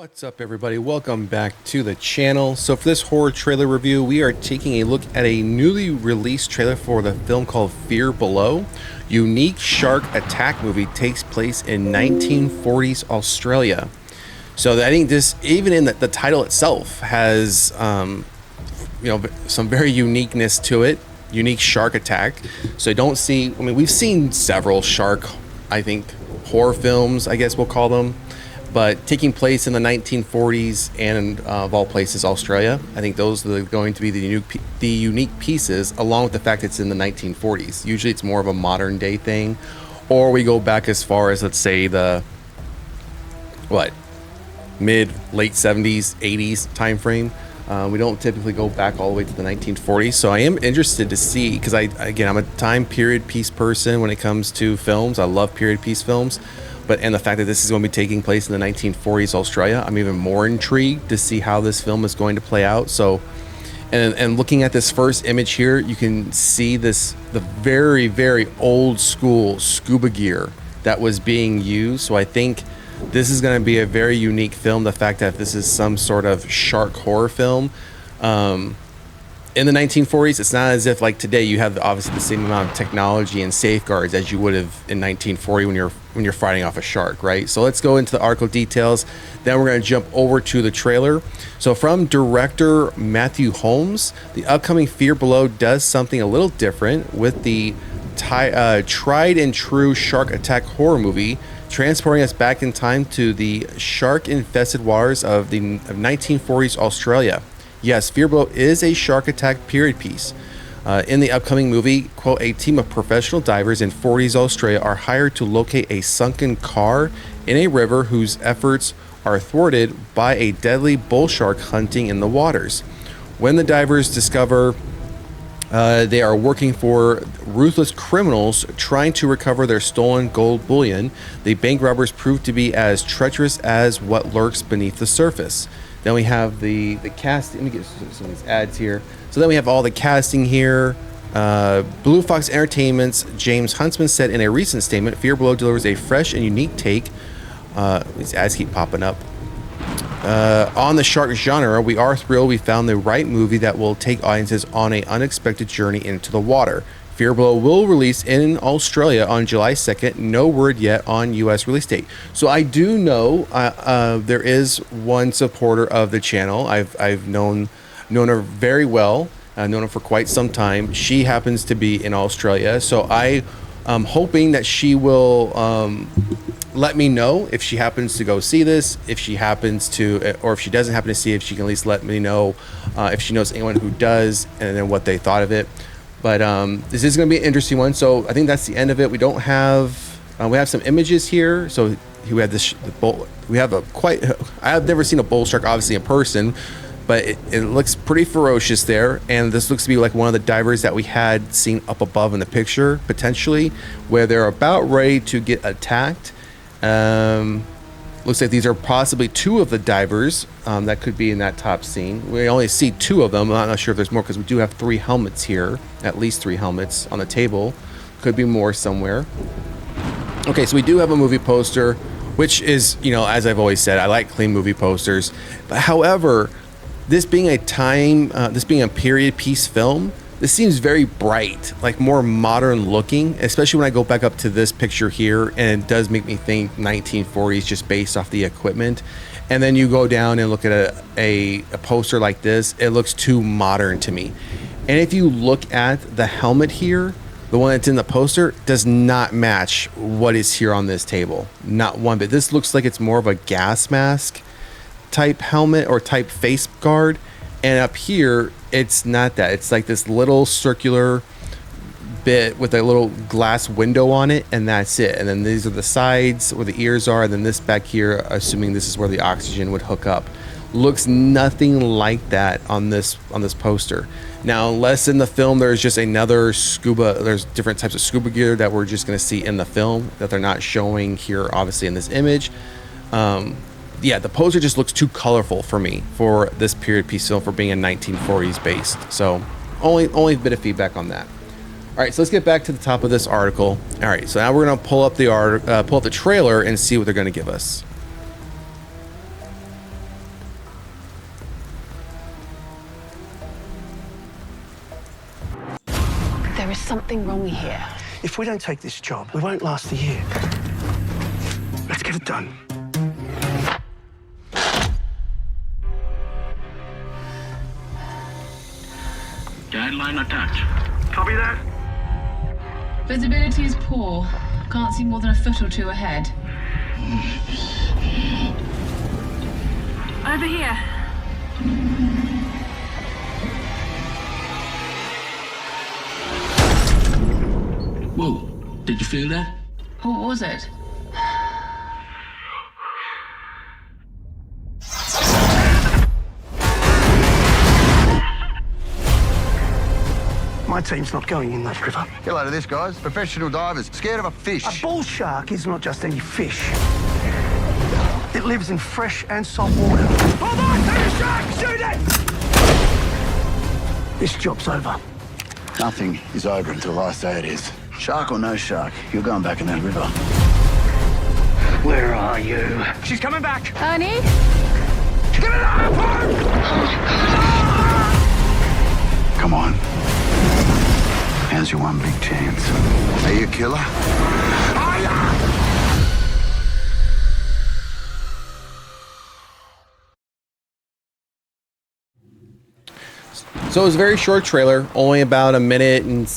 What's up, everybody? Welcome back to the channel. So for this horror trailer review, we are taking a look at a newly released trailer for the film called Fear Below. Unique shark attack movie takes place in 1940s Australia. So I think this, even in the title itself, has some very uniqueness to it. Unique shark attack. So we've seen several shark, I think, horror films, I guess we'll call them. But taking place in the 1940s and of all places, Australia, I think those are going to be the unique pieces, along with the fact it's in the 1940s. Usually it's more of a modern day thing, or we go back as far as, let's say, the late 70s, 80s time frame. We don't typically go back all the way to the 1940s. So I am interested to see, because I'm a time period piece person when it comes to films. I love period piece films. And the fact that this is going to be taking place in the 1940s Australia, I'm even more intrigued to see how this film is going to play out. So, and looking at this first image here, you can see the very, very old school scuba gear that was being used. So I think this is going to be a very unique film. The fact that this is some sort of shark horror film. In the 1940s, it's not as if like today you have obviously the same amount of technology and safeguards as you would have in 1940 when you're fighting off a shark, right? So let's go into the article details. Then we're going to jump over to the trailer. So from director Matthew Holmes, the upcoming Fear Below does something a little different with the tried and true shark attack horror movie, transporting us back in time to the shark-infested waters of 1940s Australia. Yes, Fear Below is a shark attack period piece. In the upcoming movie, quote, a team of professional divers in 40s Australia are hired to locate a sunken car in a river whose efforts are thwarted by a deadly bull shark hunting in the waters. When the divers discover they are working for ruthless criminals trying to recover their stolen gold bullion, the bank robbers prove to be as treacherous as what lurks beneath the surface. Then we have the casting. Let me get some of these ads here. So then we have all the casting here. Blue Fox Entertainment's James Huntsman said in a recent statement, Fear Below delivers a fresh and unique take. These ads keep popping up. On the shark genre, we are thrilled we found the right movie that will take audiences on an unexpected journey into the water. Fear Below will release in Australia on July 2nd. No word yet on U.S. release date. So I do know there is one supporter of the channel. I've known her very well. I've known her for quite some time. She happens to be in Australia. So I'm hoping that she will let me know if she happens to go see this, if she happens to, or if she doesn't happen to see it, if she can at least let me know if she knows anyone who does, and then what they thought of it. But this is going to be an interesting one. So I think that's the end of it. We don't have we have some images here. So we have I have never seen a bull shark obviously in person, but it looks pretty ferocious there. And this looks to be like one of the divers that we had seen up above in the picture, potentially, where they're about ready to get attacked. Looks like these are possibly two of the divers that could be in that top scene. We only see two of them. I'm not sure if there's more because we do have 3 helmets here, at least 3 helmets on the table. Could be more somewhere. Okay, so we do have a movie poster, which is, as I've always said, I like clean movie posters. But however, this being a period piece film, this seems very bright, like more modern looking, especially when I go back up to this picture here, and it does make me think 1940s just based off the equipment. And then you go down and look at a poster like this, it looks too modern to me. And if you look at the helmet here, the one that's in the poster does not match what is here on this table. Not one bit. This looks like it's more of a gas mask type helmet or type face guard. And up here, it's not that. It's like this little circular bit with a little glass window on it, and that's it. And then these are the sides where the ears are, and then this back here, assuming this is where the oxygen would hook up. Looks nothing like that on this poster. Now, unless in the film there's just another there's different types of scuba gear that we're just going to see in the film that they're not showing here, obviously in this image. Yeah, the poster just looks too colorful for me for this period piece film for being a 1940s based. So only a bit of feedback on that. All right, so let's get back to the top of this article. All right, so now we're gonna pull up the trailer and see what they're gonna give us. something wrong here. If we don't take this job, we won't last a year. Let's get it done. Guideline attached. Copy that? Visibility is poor. Can't see more than a foot or two ahead. Over here. Whoa, did you feel that? What was it? My team's not going in that river. Get out of this, guys. Professional divers, scared of a fish. A bull shark is not just any fish. It lives in fresh and salt water. Hold on to the shark! Shoot it! This job's over. Nothing is over until I say it is. Shark or no shark, you're going back in that river. Where are you? She's coming back. Ernie? Give it up! Come on. Here's your one big chance. Are you a killer? So it was a very short trailer, only about a minute and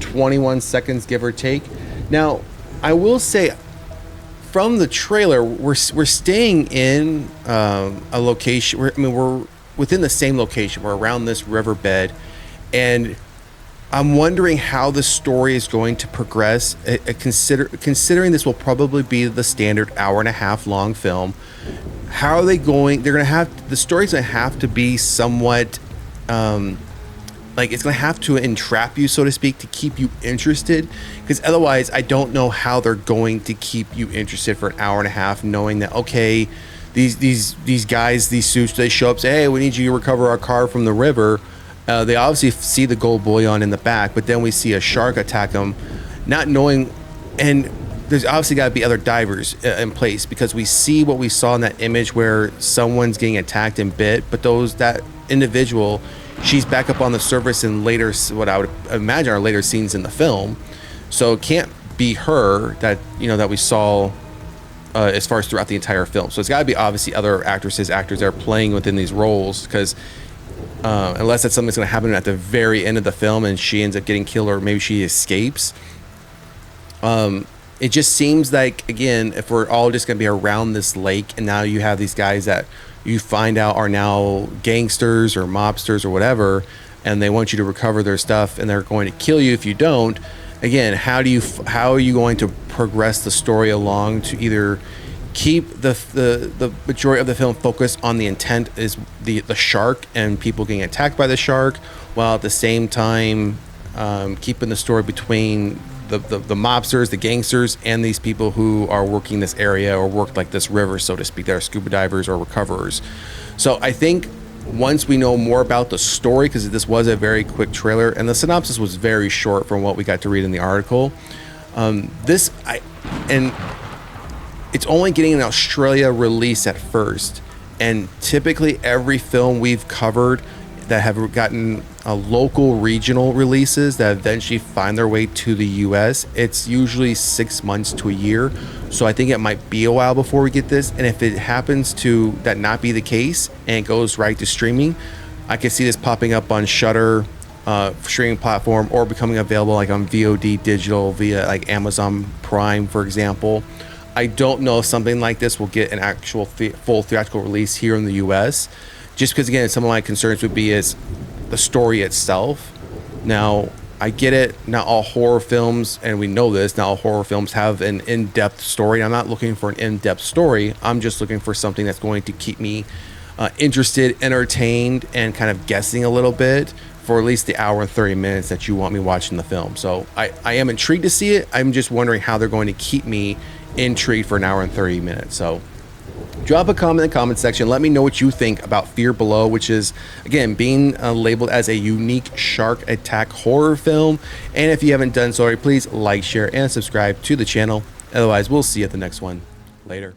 21 seconds, give or take. Now, I will say, from the trailer, we're staying in a location. We're within the same location. We're around this riverbed, and I'm wondering how the story is going to progress. Considering this will probably be the standard hour and a half long film. How are they going? They're going to have, the story's going to have to be somewhat, like it's going to have to entrap you, so to speak, to keep you interested. Because otherwise, I don't know how they're going to keep you interested for an hour and a half, knowing that, okay, these guys, these suits, they show up, say, hey, we need you to recover our car from the river. They obviously see the gold bullion in the back, but then we see a shark attack them, not knowing, and there's obviously got to be other divers in place, because we see what we saw in that image where someone's getting attacked and bit, but that individual, she's back up on the surface in later, what I would imagine are later scenes in the film. So it can't be her that we saw as far as throughout the entire film. So it's got to be obviously other actors that are playing within these roles, because unless that's something that's going to happen at the very end of the film and she ends up getting killed, or maybe she escapes. It just seems like, again, if we're all just going to be around this lake, and now you have these guys that you find out are now gangsters or mobsters or whatever, and they want you to recover their stuff, and they're going to kill you if you don't. Again, how are you going to progress the story along to either keep the majority of the film focused on the intent is the shark and people getting attacked by the shark, while at the same time keeping the story between the mobsters, the gangsters, and these people who are working this area or work like this river, so to speak. They're scuba divers or recoverers. So I think once we know more about the story, because this was a very quick trailer and the synopsis was very short from what we got to read in the article, and it's only getting an Australia release at first, and typically every film we've covered that have gotten local regional releases that eventually find their way to the US, it's usually 6 months to a year. So I think it might be a while before we get this, and if it happens to that not be the case and it goes right to streaming, I can see this popping up on Shudder streaming platform, or becoming available like on VOD digital via like Amazon Prime, for example. I don't know if something like this will get an actual full theatrical release here in the US, just because, again, some of my concerns would be is the story itself. Now, I get it, not all horror films, and we know this, not all horror films have an in-depth story. I'm not looking for an in-depth story. I'm just looking for something that's going to keep me interested, entertained, and kind of guessing a little bit for at least the hour and 30 minutes that you want me watching the film. So I am intrigued to see it. I'm just wondering how they're going to keep me intrigued for an hour and 30 minutes. So drop a comment in the comment section. Let me know what you think about Fear Below, which is, again, being labeled as a unique shark attack horror film. And if you haven't done so already, please like, share, and subscribe to the channel. Otherwise, we'll see you at the next one. Later.